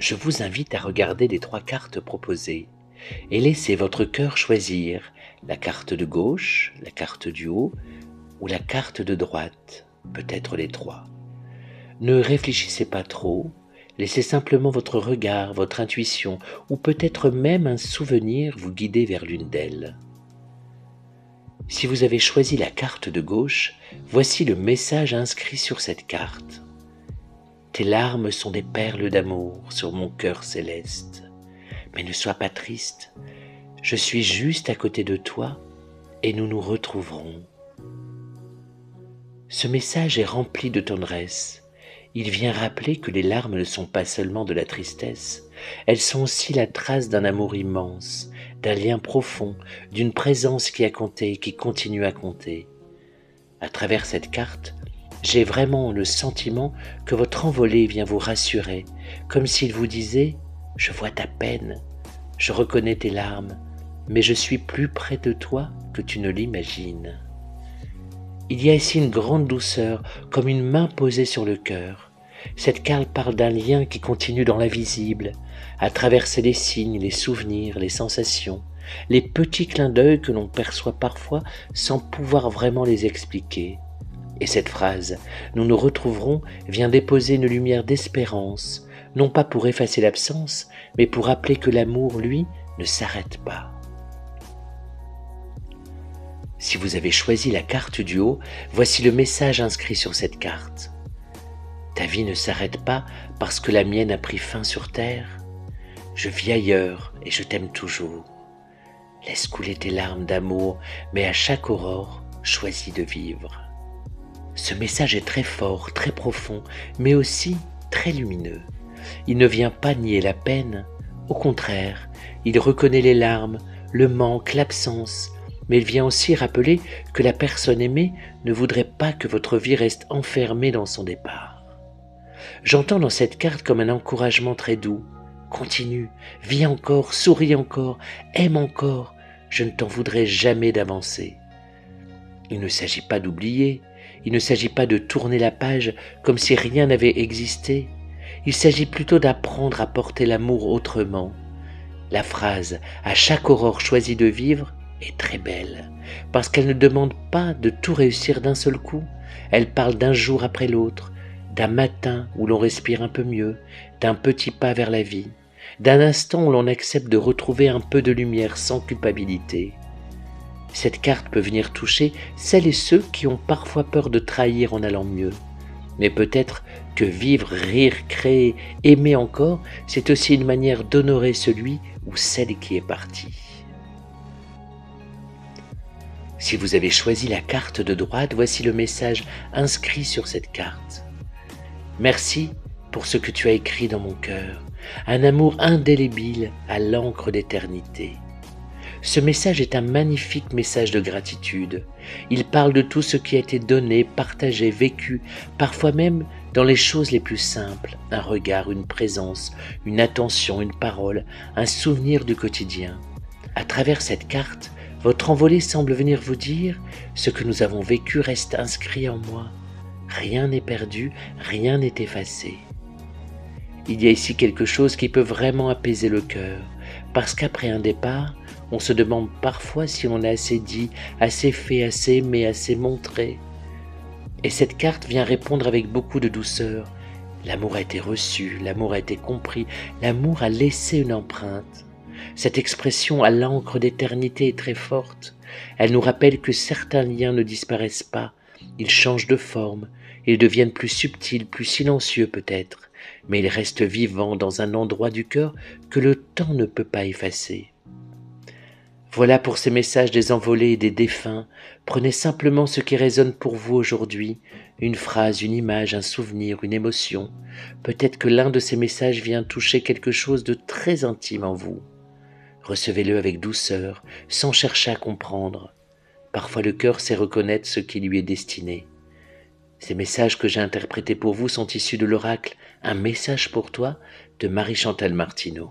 je vous invite à regarder les 3 cartes proposées et laissez votre cœur choisir la carte de gauche, la carte du haut ou la carte de droite, peut-être les 3. Ne réfléchissez pas trop, laissez simplement votre regard, votre intuition ou peut-être même un souvenir vous guider vers l'une d'elles. Si vous avez choisi la carte de gauche, voici le message inscrit sur cette carte. Tes larmes sont des perles d'amour sur mon cœur céleste. Mais ne sois pas triste, je suis juste à côté de toi et nous nous retrouverons. Ce message est rempli de tendresse. Il vient rappeler que les larmes ne sont pas seulement de la tristesse, elles sont aussi la trace d'un amour immense, d'un lien profond, d'une présence qui a compté et qui continue à compter. À travers cette carte, j'ai vraiment le sentiment que votre envolée vient vous rassurer, comme s'il vous disait « Je vois ta peine, je reconnais tes larmes, mais je suis plus près de toi que tu ne l'imagines. » Il y a ici une grande douceur, comme une main posée sur le cœur. Cette carte parle d'un lien qui continue dans l'invisible, à traverser les signes, les souvenirs, les sensations, les petits clins d'œil que l'on perçoit parfois sans pouvoir vraiment les expliquer. Et cette phrase « Nous nous retrouverons » vient déposer une lumière d'espérance, non pas pour effacer l'absence, mais pour rappeler que l'amour, lui, ne s'arrête pas. Si vous avez choisi la carte du haut, voici le message inscrit sur cette carte. Ta vie ne s'arrête pas parce que la mienne a pris fin sur terre. Je vis ailleurs et je t'aime toujours. Laisse couler tes larmes d'amour, mais à chaque aurore, choisis de vivre. Ce message est très fort, très profond, mais aussi très lumineux. Il ne vient pas nier la peine, au contraire, il reconnaît les larmes, le manque, l'absence, mais il vient aussi rappeler que la personne aimée ne voudrait pas que votre vie reste enfermée dans son départ. J'entends dans cette carte comme un encouragement très doux. Continue, vis encore, souris encore, aime encore, je ne t'en voudrais jamais d'avancer. Il ne s'agit pas d'oublier, il ne s'agit pas de tourner la page comme si rien n'avait existé. Il s'agit plutôt d'apprendre à porter l'amour autrement. La phrase « à chaque aurore choisie de vivre » est très belle, parce qu'elle ne demande pas de tout réussir d'un seul coup. Elle parle d'un jour après l'autre, d'un matin où l'on respire un peu mieux, d'un petit pas vers la vie, d'un instant où l'on accepte de retrouver un peu de lumière sans culpabilité. Cette carte peut venir toucher celles et ceux qui ont parfois peur de trahir en allant mieux. Mais peut-être que vivre, rire, créer, aimer encore, c'est aussi une manière d'honorer celui ou celle qui est parti. Si vous avez choisi la carte de droite, voici le message inscrit sur cette carte. Merci pour ce que tu as écrit dans mon cœur, un amour indélébile à l'encre d'éternité. Ce message est un magnifique message de gratitude. Il parle de tout ce qui a été donné, partagé, vécu, parfois même dans les choses les plus simples, un regard, une présence, une attention, une parole, un souvenir du quotidien. À travers cette carte, votre envolée semble venir vous dire « Ce que nous avons vécu reste inscrit en moi. Rien n'est perdu, rien n'est effacé. » Il y a ici quelque chose qui peut vraiment apaiser le cœur, parce qu'après un départ, on se demande parfois si on a assez dit, assez fait, assez aimé, assez montré. Et cette carte vient répondre avec beaucoup de douceur. L'amour a été reçu, l'amour a été compris, l'amour a laissé une empreinte. Cette expression à l'encre d'éternité est très forte. Elle nous rappelle que certains liens ne disparaissent pas, ils changent de forme, ils deviennent plus subtils, plus silencieux peut-être, mais ils restent vivants dans un endroit du cœur que le temps ne peut pas effacer. Voilà pour ces messages des envolés et des défunts. Prenez simplement ce qui résonne pour vous aujourd'hui, une phrase, une image, un souvenir, une émotion. Peut-être que l'un de ces messages vient toucher quelque chose de très intime en vous. Recevez-le avec douceur, sans chercher à comprendre. Parfois le cœur sait reconnaître ce qui lui est destiné. Ces messages que j'ai interprétés pour vous sont issus de l'oracle « Un message pour toi » de Marie-Chantal Martineau.